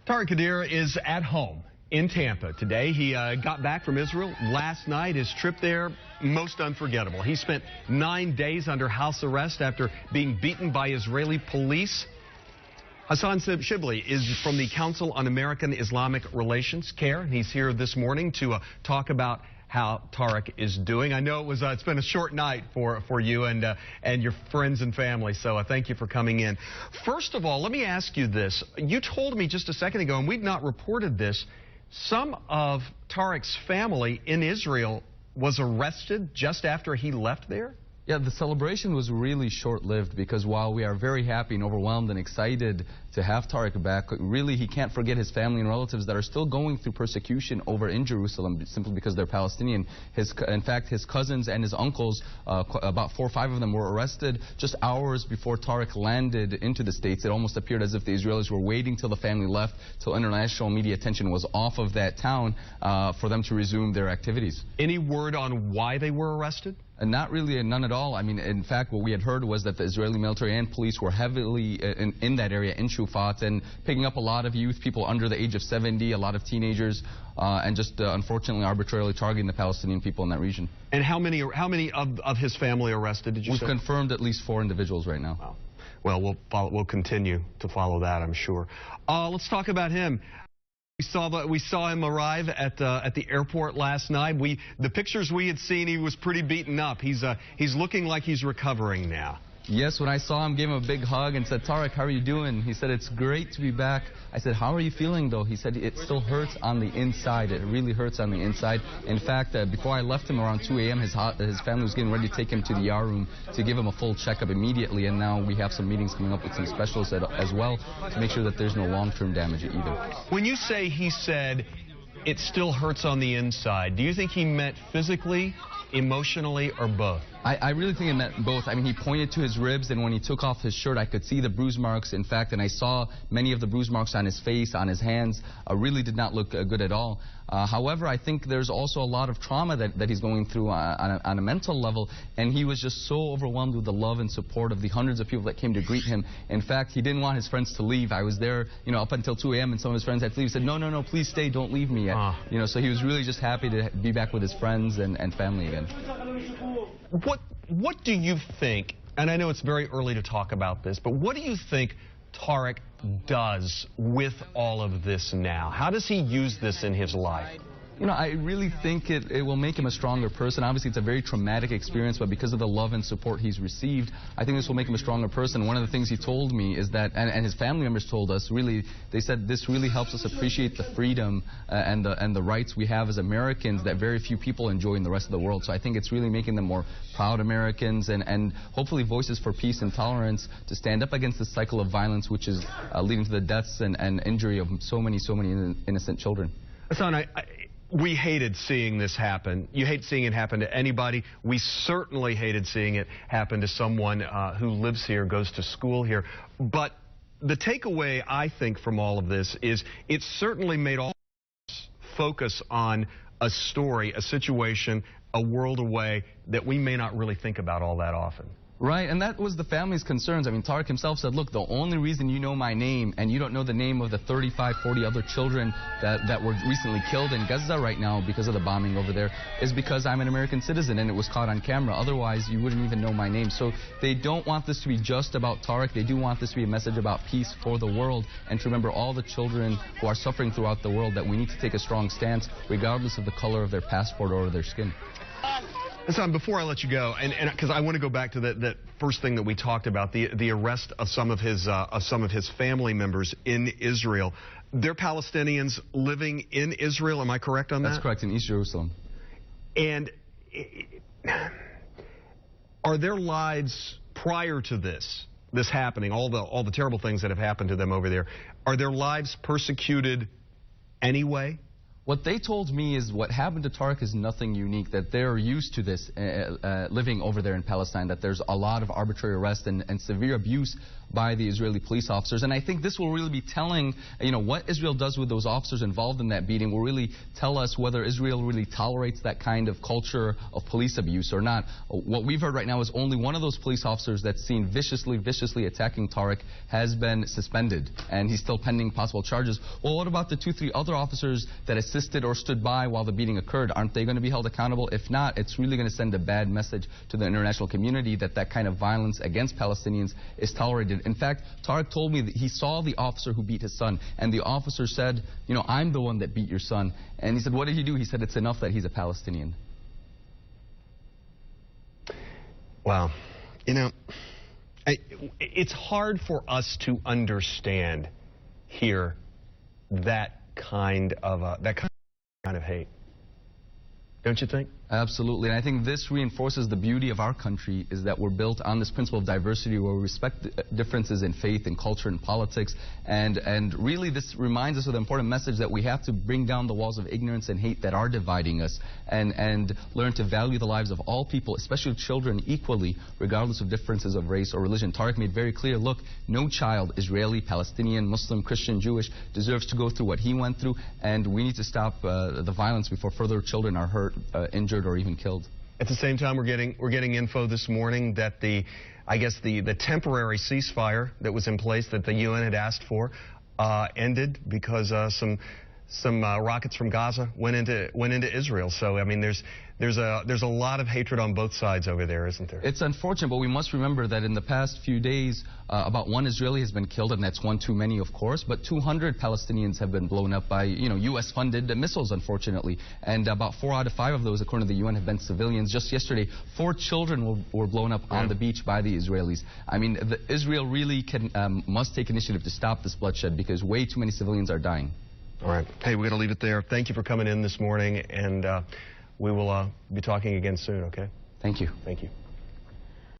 Tariq Kadir is at home in Tampa today. He got back from Israel last night. His trip there, most unforgettable. He spent 9 days under house arrest after being beaten by Israeli police. Hassan Shibli is from the Council on American Islamic Relations, CAIR, and he's here this morning to talk about how Tariq is doing. I know it's been a short night for you and your friends and family, so thank you for coming in. First of all, let me ask you this. You told me just a second ago, and we've not reported this, some of Tariq's family in Israel was arrested just after he left there? Yeah, the celebration was really short-lived because while we are very happy and overwhelmed and excited to have Tariq back, really he can't forget his family and relatives that are still going through persecution over in Jerusalem simply because they're Palestinian. In fact, his cousins and his uncles, about 4 or 5 of them, were arrested just hours before Tariq landed into the States. It almost appeared as if the Israelis were waiting till the family left, till international media attention was off of that town for them to resume their activities. Any word on why they were arrested? Not really, none at all. I mean, in fact, what we had heard was that the Israeli military and police were heavily in that area, in Shufat, and picking up a lot of youth, people under the age of 70, a lot of teenagers, and just unfortunately arbitrarily targeting the Palestinian people in that region. And how many of his family arrested, did you say? We've confirmed at least 4 individuals right now. Wow. Well, we'll continue to follow that, I'm sure. Let's talk about him. We saw him arrive at the airport last night. The pictures we had seen, he was pretty beaten up. He's looking like he's recovering now. Yes, when I saw him, gave him a big hug and said, "Tariq, how are you doing?" He said, "It's great to be back." I said, "How are you feeling, though?" He said, "It still hurts on the inside. It really hurts on the inside." In fact, before I left him around 2 a.m., his family was getting ready to take him to the ER room to give him a full checkup immediately, and now we have some meetings coming up with some specialists as well to make sure that there's no long-term damage either. When you say he said it still hurts on the inside, do you think he meant physically, emotionally, or both? I really think it meant both. I mean, he pointed to his ribs, and when he took off his shirt, I could see the bruise marks, in fact, and I saw many of the bruise marks on his face, on his hands. Really did not look good at all. However, I think there's also a lot of trauma that he's going through on a mental level, and he was just so overwhelmed with the love and support of the hundreds of people that came to greet him. In fact, he didn't want his friends to leave. I was there, up until 2 a.m., and some of his friends had to leave. He said, no, please stay, don't leave me yet. So he was really just happy to be back with his friends and family again. What do you think, and I know it's very early to talk about this, but what do you think Tariq does with all of this now? How does he use this in his life? I really think it will make him a stronger person. Obviously, it's a very traumatic experience, but because of the love and support he's received, I think this will make him a stronger person. One of the things he told me is that, and his family members told us, really, they said this really helps us appreciate the freedom and the rights we have as Americans that very few people enjoy in the rest of the world. So I think it's really making them more proud Americans and hopefully voices for peace and tolerance to stand up against this cycle of violence, which is leading to the deaths and injury of so many innocent children. Hassan, we hated seeing this happen. You hate seeing it happen to anybody. We certainly hated seeing it happen to someone who lives here, goes to school here. But the takeaway, I think, from all of this is it certainly made all of us focus on a story, a situation, a world away that we may not really think about all that often. Right, and that was the family's concerns. I mean, Tariq himself said, look, the only reason you know my name and you don't know the name of the 35, 40 other children that were recently killed in Gaza right now because of the bombing over there is because I'm an American citizen and it was caught on camera. Otherwise, you wouldn't even know my name. So they don't want this to be just about Tariq. They do want this to be a message about peace for the world and to remember all the children who are suffering throughout the world, that we need to take a strong stance regardless of the color of their passport or their skin. Hassan, before I let you go, and because I want to go back to that first thing that we talked about, the arrest of some of his family members in Israel. They're Palestinians living in Israel. Am I correct on that? That's correct, in East Jerusalem. And are their lives prior to this happening, all the terrible things that have happened to them over there, are their lives persecuted anyway? What they told me is what happened to Tariq is nothing unique, that they're used to this living over there in Palestine, that there's a lot of arbitrary arrest and severe abuse by the Israeli police officers. And I think this will really be telling, what Israel does with those officers involved in that beating will really tell us whether Israel really tolerates that kind of culture of police abuse or not. What we've heard right now is only one of those police officers that's seen viciously attacking Tariq has been suspended, and he's still pending possible charges. Well, what about the 2-3 other officers that assisted or stood by while the beating occurred? Aren't they going to be held accountable? If not, it's really going to send a bad message to the international community that that kind of violence against Palestinians is tolerated. In fact, Tariq told me that he saw the officer who beat his son, and the officer said, I'm the one that beat your son. And he said, what did he do? He said, it's enough that he's a Palestinian. Wow. It's hard for us to understand here that kind of hate. Don't you think? Absolutely, and I think this reinforces the beauty of our country, is that we're built on this principle of diversity, where we respect differences in faith and culture and politics, and really this reminds us of the important message that we have to bring down the walls of ignorance and hate that are dividing us, and learn to value the lives of all people, especially children, equally, regardless of differences of race or religion. Tariq made very clear, look, no child, Israeli, Palestinian, Muslim, Christian, Jewish, deserves to go through what he went through, and we need to stop the violence before further children are hurt, injured, or even killed. At the same time, we're getting info this morning that the temporary ceasefire that was in place that the UN had asked for ended because some rockets from Gaza went into Israel. So I mean, there's a lot of hatred on both sides over there, isn't there? It's unfortunate, but we must remember that in the past few days, about 1 Israeli has been killed, and that's one too many, of course. But 200 Palestinians have been blown up by U.S.-funded missiles, unfortunately, and about 4 out of 5 of those, according to the UN, have been civilians. Just yesterday, 4 children were blown up on the beach by the Israelis. I mean, Israel really must take initiative to stop this bloodshed, because way too many civilians are dying. All right. Hey, we're going to leave it there. Thank you for coming in this morning, and we will be talking again soon, okay? Thank you. Thank you.